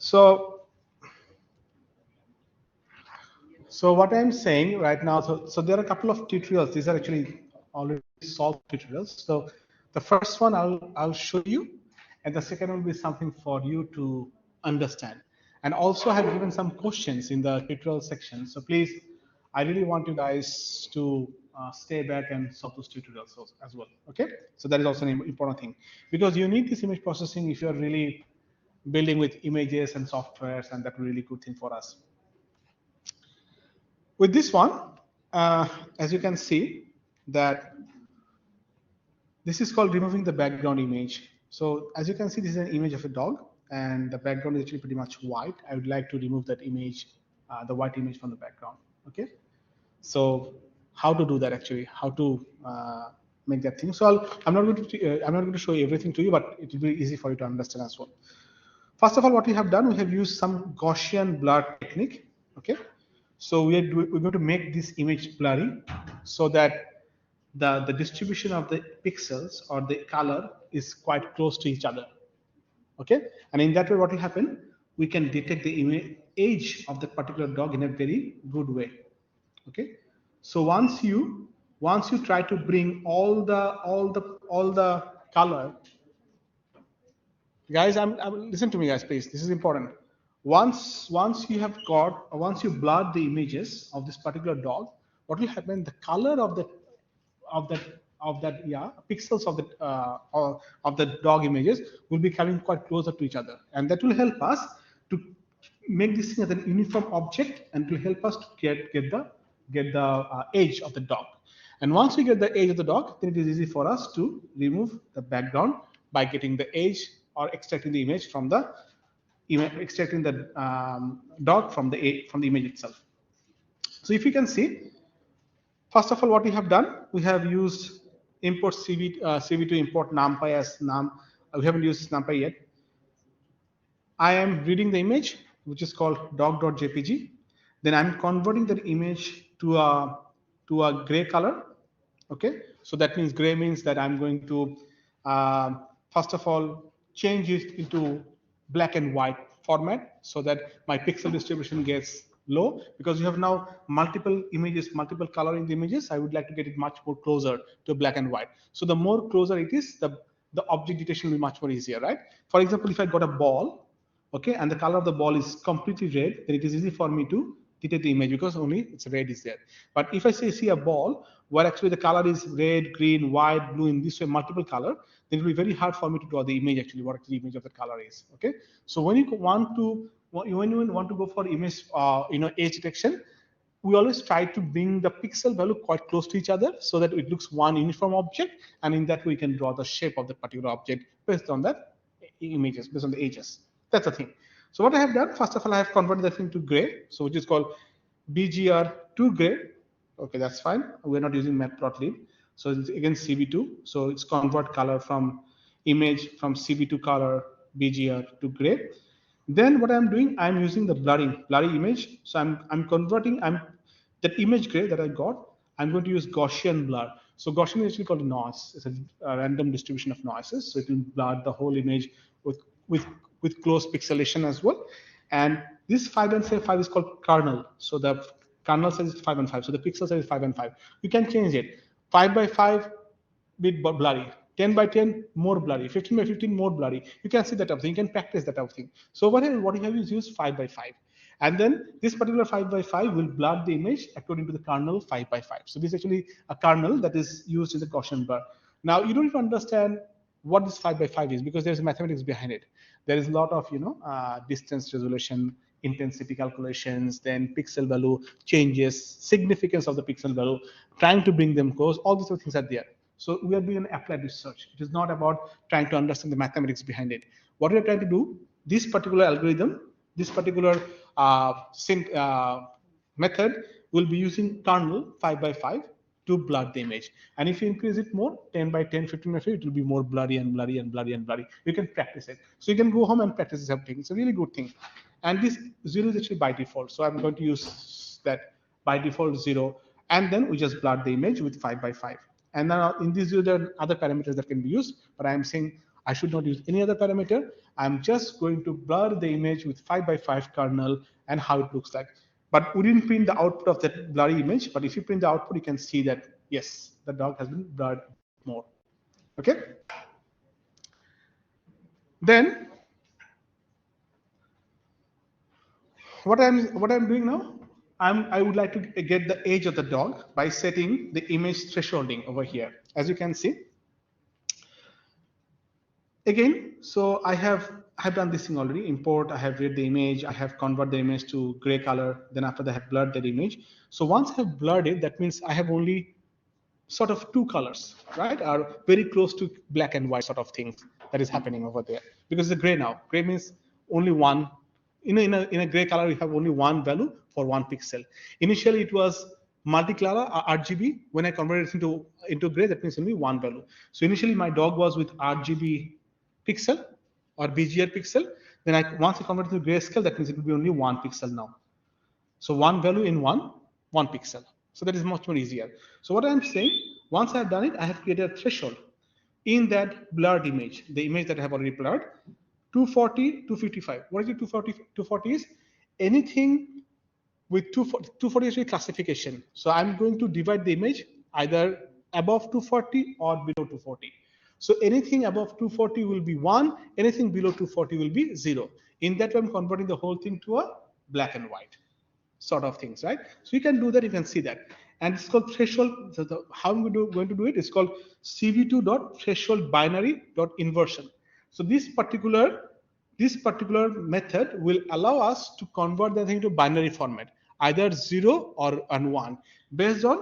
So what I'm saying right now, so there are a couple of tutorials. These are actually already solved tutorials. So the first one I'll show you, and the second will be something for you to understand. And also I have given some questions in the tutorial section. So please, I really want you guys to stay back and solve those tutorials as well. Okay, so that is also an important thing, because you need this image processing if you're really building with images and softwares, and that's a really good thing for us. With this one, as you can see, that this is called removing the background image. So as you can see, this is an image of a dog, and the background is actually pretty much white. I would like to remove that image, the white image from the background. Okay, so how to do that actually? How to make that thing? So I'm not going to show everything to you, but it will be easy for you to understand as well. First of all, what we have done, we have used some Gaussian blur technique. Okay, so we're going to make this image blurry so that the distribution of the pixels or the color is quite close to each other. Okay, and in that way, what will happen? We can detect the age of the particular dog in a very good way. Okay, so once you try to bring all the color, guys, listen to me, guys, please. This is important. Once you blur the images of this particular dog, what will happen? The color of that pixels of the dog images will be coming quite closer to each other, and that will help us to make this thing as an uniform object, and will help us to get the age of the dog. And once we get the age of the dog, then it is easy for us to remove the background by getting the age or extracting the image from the dog from the image itself. So if you can see, first of all, what we have done, we have used import CV to import numpy as num. We haven't used numpy yet. I am reading the image, which is called dog.jpg. Then I'm converting that image to a gray color. Okay, so that means gray means that I'm going to first of all change it into black and white format so that my pixel distribution gets low, because you have now multiple images, multiple color in the images. I would like to get it much more closer to black and white. So the more closer it is, the object detection will be much more easier, right? For example, if I got a ball, okay, and the color of the ball is completely red, then it is easy for me to detect the image because only it's red is there. But if I see a ball where actually the color is red, green, white, blue, in this way, multiple color, then it will be very hard for me to draw the image actually, what the image of the color is. Okay, so when you want to go for image age detection, we always try to bring the pixel value quite close to each other so that it looks one uniform object, and in that way we can draw the shape of the particular object based on that images, based on the ages. That's the thing. So what I have done, first of all, I have converted that thing to gray, so which is called BGR to gray. Okay, that's fine. We're not using matplotlib. So it's again CV2. So it's convert color from image from CV2 color BGR to gray. Then what I'm doing, I'm using the blurry image. So I'm converting that image gray that I got. I'm going to use Gaussian blur. So Gaussian is actually called noise. It's a random distribution of noises. So it will blur the whole image with close pixelation as well. And this 5 and 5 is called kernel. So the kernel size is 5 and 5. So the pixel size is 5 and 5. You can change it. 5 by 5, bit blurry. 10 by 10, more blurry. 15 by 15, more blurry. You can see that type of thing. You can practice that type of thing. So what you have is use 5 by 5. And then this particular 5 by 5 will blur the image according to the kernel 5 by 5. So this is actually a kernel that is used as a Gaussian blur. Now you don't even understand what this 5 by 5 is, because there's mathematics behind it. There is a lot of distance resolution, intensity calculations, then pixel value changes, significance of the pixel value, trying to bring them close. All these things are there. So we are doing an applied research. It is not about trying to understand the mathematics behind it. What we are trying to do, this particular algorithm, this particular method will be using kernel 5 by 5 to blur the image. And if you increase it more, 10 by 10, 15 by 15, it will be more blurry and blurry and blurry and blurry. You can practice it. So you can go home and practice this everything. It's a really good thing. And this 0 is actually by default. So I'm going to use that by default 0. And then we just blur the image with 5 by 5. And now in this 0, there are other parameters that can be used. But I'm saying I should not use any other parameter. I'm just going to blur the image with 5x5 kernel and how it looks like. But we didn't print the output of that blurry image. But if you print the output, you can see that, yes, the dog has been blurred more. Okay. Then what I'm doing now, I would like to get the age of the dog by setting the image thresholding over here. As you can see, again, so I have done this thing already. Import, I have read the image, I have converted the image to gray color. Then after that, I have blurred that image. So once I have blurred it, that means I have only sort of two colors, right? Are very close to black and white sort of things that is happening over there. Because the gray now, gray means only one. In a gray color, you have only one value for 1 pixel. Initially, it was multicolor RGB. When I converted it into gray, that means only one value. So initially, my dog was with RGB pixel or BGR pixel. Then once I convert it to grayscale, that means it will be only 1 pixel now. So one value in one pixel. So that is much more easier. So what I'm saying, once I've done it, I have created a threshold in that blurred image, the image that I have already blurred, 240, 255. What is it? 240? 240 is anything with 240 is a classification. So I'm going to divide the image either above 240 or below 240. So anything above 240 will be 1, anything below 240 will be 0. In that way, I'm converting the whole thing to a black and white sort of things, right? So you can do that, you can see that. And it's called threshold. So how I'm going to do it is called cv2.threshold binary.inversion. So this particular method will allow us to convert the thing to binary format, either 0 or 1, based on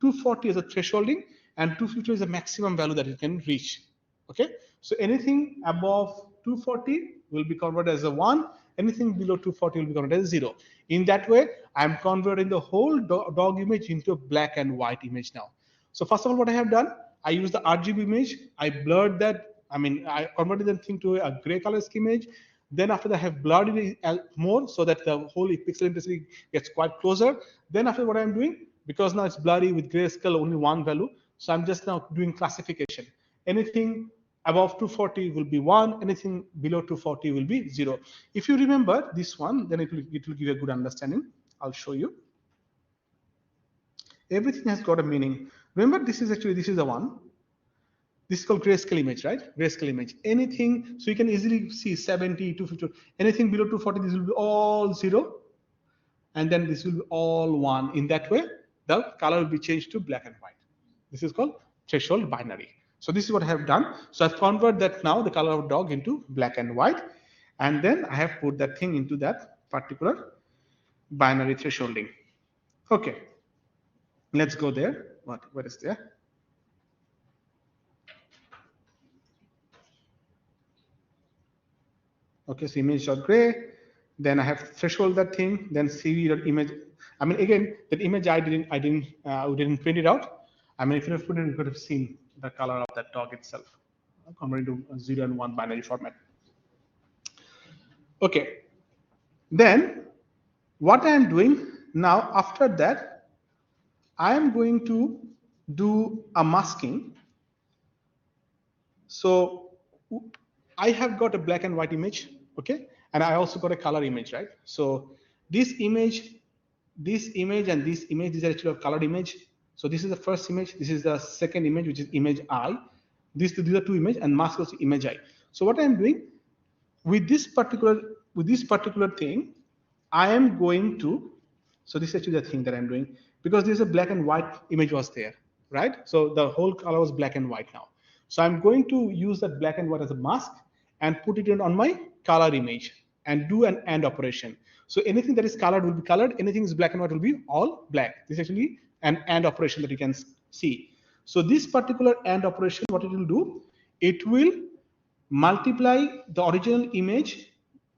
240 as a thresholding and 250 is the maximum value that it can reach. Okay, so anything above 240 will be converted as a 1, anything below 240 will be converted as 0. In that way, I'm converting the whole dog image into a black and white image now. So first of all, what I have done, I used the RGB image, I blurred that, I converted the thing to a gray color scheme image. Then after that, I have blurred it more so that the whole pixel intensity gets quite closer. Then after what I'm doing, because now it's blurry with grayscale, only one value. So I'm just now doing classification. Anything above 240 will be 1, anything below 240 will be 0. If you remember this one, then it will give you a good understanding. I'll show you. Everything has got a meaning. Remember, this is the one. This is called grayscale image, right? Grayscale image. Anything, so you can easily see 70, 250, anything below 240, this will be all 0. And then this will be all 1. In that way, the color will be changed to black and white. This is called threshold binary. So this is what I have done. So I've converted that now, the color of dog, into black and white. And then I have put that thing into that particular binary thresholding. Okay, let's go there. What is there? Okay, so image.gray. Then I have threshold that thing. Then cv.image. Again, that image we didn't print it out. If you have put it, you could have seen the color of that dog itself, converted to 0 and 1 binary format. Okay, then what I am doing now, after that, I am going to do a masking. So I have got a black and white image, okay, and I also got a color image, right? So this image, and this image, these are actually a colored image. So this is the first image. This is the second image, which is image I. These are two images, and mask also image I. So what I am doing with this particular thing, I am going to. So this is actually the thing that I'm doing, because this is a black and white image was there, right? So the whole color was black and white now. So I'm going to use that black and white as a mask and put it on my color image and do an AND operation. So anything that is colored will be colored. Anything is black and white will be all black. This is actually an AND operation that you can see. So this particular AND operation, what it will do, it will multiply the original image,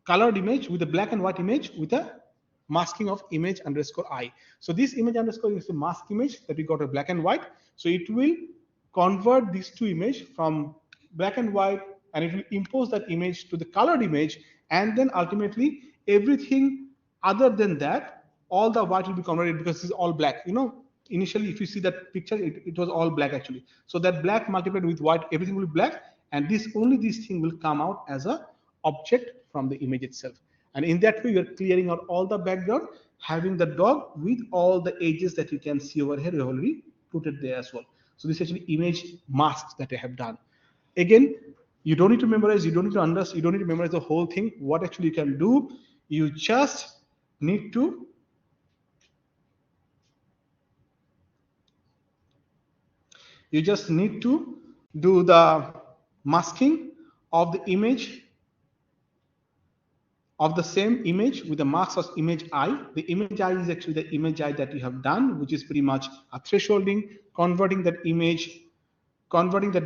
colored image, with the black and white image with a masking of image underscore I. So this image underscore is a mask image that we got a black and white. So it will convert these two images from black and white, and it will impose that image to the colored image, and then ultimately everything other than that, all the white will be converted, because this is all black. Initially, if you see that picture, it was all black actually. So that black multiplied with white, everything will be black, and only this thing will come out as a object from the image itself. And in that way, you're clearing out all the background, having the dog with all the edges that you can see over here. We have already put it there as well. So this is actually image masks that I have done. Again, you don't need to memorize, you don't need to understand, you don't need to memorize the whole thing. What actually you can do, you just need to do the masking of the image of the same image with the mask of image I. The image I is actually the image I that you have done, which is pretty much a thresholding, converting that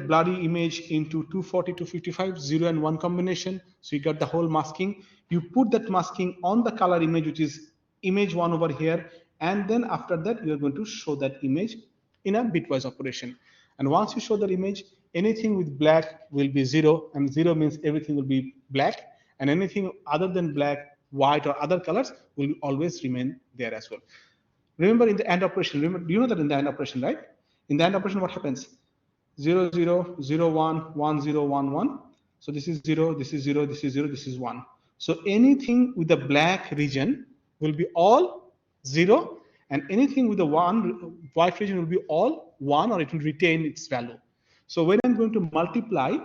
blurry image into 240 to 55, 0 and 1 combination. So you got the whole masking. You put that masking on the color image, which is image 1 over here. And then after that, you're going to show that image in a bitwise operation. And once you show that image, anything with black will be 0, and 0 means everything will be black. And anything other than black, white, or other colors will always remain there as well. Remember in the AND operation, do you know that in the AND operation, right? In the AND operation, what happens? 0, 0, 0, 1, 1, 0, 1, 1. So this is 0, this is 0, this is 0, this is 1. So anything with the black region will be all 0, and anything with the white region will be all 1, or it will retain its value. So when I'm going to multiply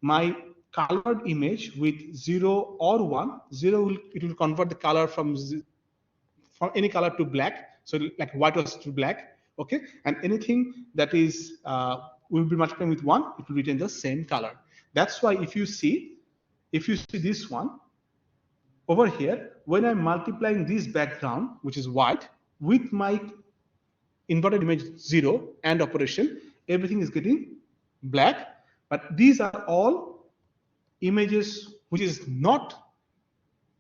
my colored image with 0 or 1, 0 it will convert the color from any color to black. So like white was to black, okay? And anything that is will be multiplying with 1, it will retain the same color. That's why if you see this one over here, when I'm multiplying this background, which is white, with my inverted image 0 and operation, everything is getting black. But these are all images which is not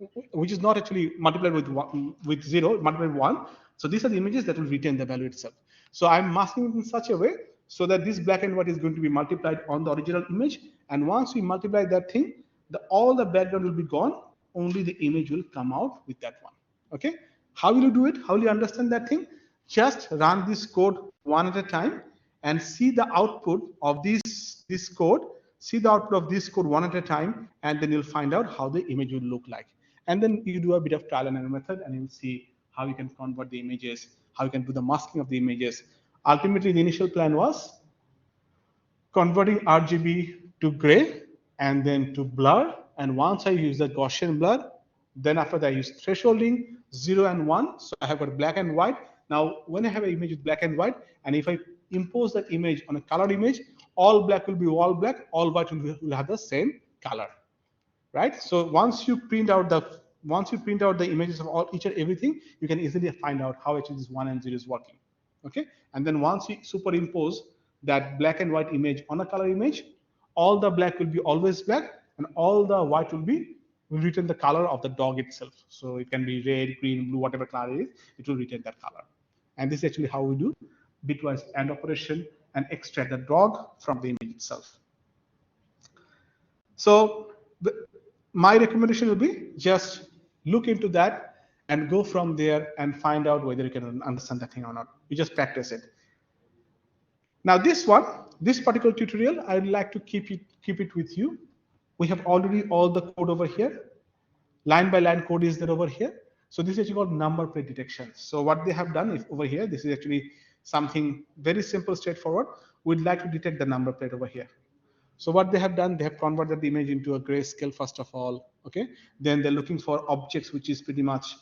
actually multiplied with 0, multiplied with 1. So these are the images that will retain the value itself. So I'm masking it in such a way so that this black and white is going to be multiplied on the original image. And once we multiply that thing, all the background will be gone. Only the image will come out with that one. Okay. How will you do it? How will you understand that thing? Just run this code one at a time and see the output of this code. See the output of this code one at a time, and then you'll find out how the image will look like. And then you do a bit of trial and error method, and you'll see how you can convert the images, how you can do the masking of the images. Ultimately, the initial plan was converting RGB to gray and then to blur. And once I use the Gaussian blur, then after that I use thresholding 0 and 1. So I have got black and white. Now, when I have an image with black and white, and if I impose that image on a colored image, all black will be all black, all white will have the same color, right? So once you print out the images of each and everything, you can easily find out how actually this 1 and 0 is working. Okay, and then once you superimpose that black and white image on a color image, all the black will be always black, and all the white will retain the color of the dog itself. So it can be red, green, blue, whatever color it is, it will retain that color. And this is actually how we do bitwise AND operation and extract the dog from the image itself. So my recommendation will be just look into that and go from there and find out whether you can understand that thing or not. You just practice it. Now this particular tutorial, I would like to keep it with you. We have already all the code over here. Line by line code is there over here. So this is actually called number plate detection. So what they have done is over here, this is actually something very simple, straightforward. We'd like to detect the number plate over here. So what they have done, they have converted the image into a grayscale first of all. Okay. Then they're looking for objects, which is pretty much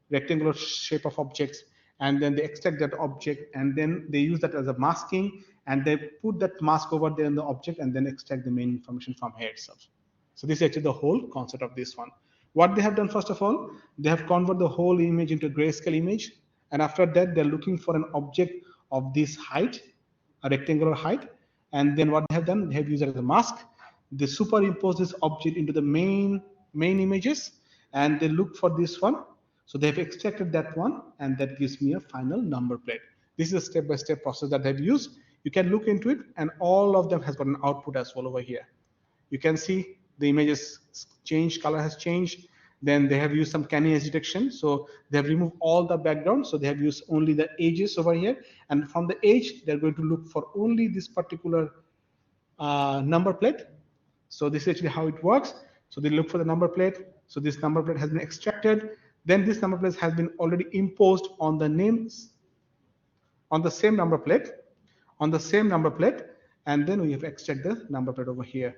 rectangular shape of objects. And then they extract that object, and then they use that as a masking, and they put that mask over there in the object, and then extract the main information from here itself. So this is actually the whole concept of this one. What they have done, first of all, they have converted the whole image into a grayscale image. And after that, they're looking for an object of this height, a rectangular height. And then what they have done, they have used it as a mask. They superimpose this object into the main images, and they look for this one. So they've extracted that one, and that gives me a final number plate. This is a step-by-step process that they've used. You can look into it, and all of them has got an output as well over here. You can see the images changed, color has changed. Then they have used some canny edge detection. So they have removed all the background. So they have used only the edges over here. And from the edge, they're going to look for only this particular number plate. So this is actually how it works. So they look for the number plate. So this number plate has been extracted. Then this number plate has been already imposed on the names on the same number plate, and then we have extract the number plate over here,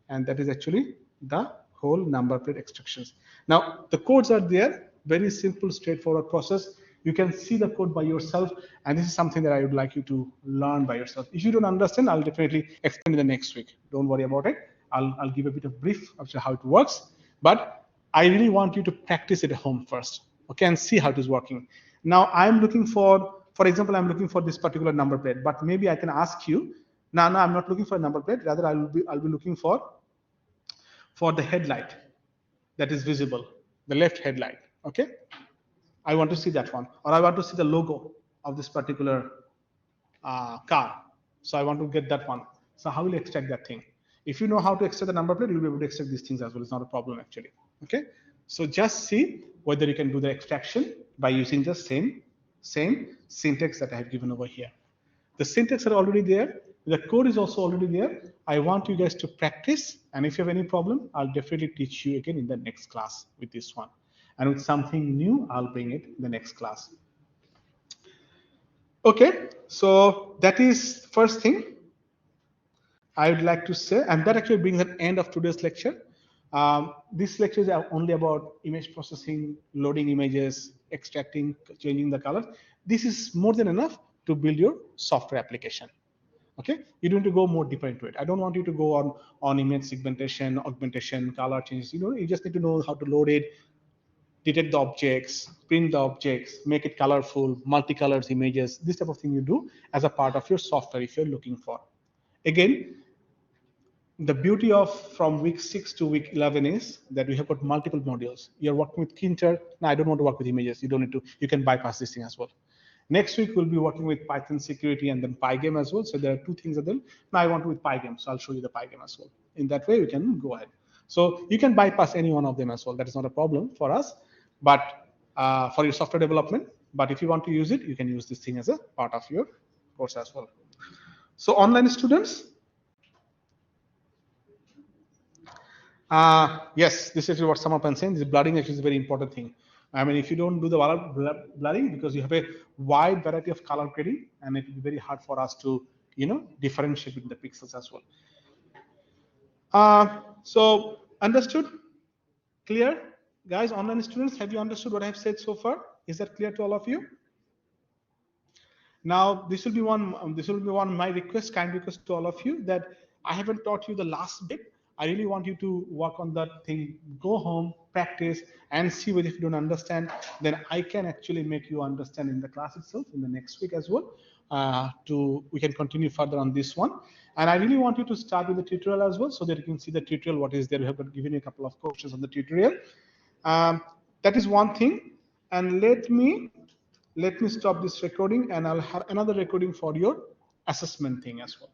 and that is actually the whole number plate extractions. Now the codes are there, very simple, straightforward process. You can see the code by yourself, and this is something that I would like you to learn by yourself. If you don't understand, I'll definitely explain in the next week. Don't worry about it. I'll give a bit of brief of how it works, but I really want you to practice it at home first, okay, and see how it is working. Now I'm looking for example, I'm looking for this particular number plate, but maybe I can ask you, no, I'm not looking for a number plate. Rather, I'll be looking for the headlight that is visible, the left headlight. Okay, I want to see that one, or I want to see the logo of this particular car. So I want to get that one. So how will you extract that thing? If you know how to extract the number plate, you'll be able to extract these things as well. It's not a problem actually. Okay, so just see whether you can do the extraction by using the same syntax that I have given over here. The syntax are already there. The code is also already there. I want you guys to practice, and if you have any problem, I'll definitely teach you again in the next class with this one. And with something new, I'll bring it in the next class. Okay, so that is first thing I would like to say, and that actually brings an end of today's lecture. This lecture is only about image processing, loading images, extracting, changing the color. This is more than enough to build your software application. Okay, you don't need to go more deeper into it. I don't want you to go on image segmentation, augmentation, color changes. You just need to know how to load it, detect the objects, print the objects, make it colorful, multicolors images. This type of thing you do as a part of your software if you're looking for. Again, the beauty of from week 6 to week 11 is that we have got multiple modules. You're working with Kinter. No, I don't want to work with images. You don't need to. You can bypass this thing as well. Next week, we'll be working with Python security and then Pygame as well. So there are two things of them. Now I want to with Pygame, so I'll show you the Pygame as well. In that way, we can go ahead. So you can bypass any one of them as well. That is not a problem for us, but for your software development. But if you want to use it, you can use this thing as a part of your course as well. So online students, yes, this is what some of them saying. This blurring actually is a very important thing. I mean, if you don't do the blurring, because you have a wide variety of color grading, and it will be very hard for us to, differentiate between the pixels as well. So understood? Clear? Guys, online students, have you understood what I have said so far? Is that clear to all of you? Now, this will be one of my request, kind request to all of you, that I haven't taught you the last bit. I really want you to work on that thing, go home, practice, and see whether if you don't understand, then I can actually make you understand in the class itself in the next week as well. We can continue further on this one. And I really want you to start with the tutorial as well, so that you can see the tutorial, what is there. We have given you a couple of questions on the tutorial. That is one thing. And let me stop this recording, and I'll have another recording for your assessment thing as well.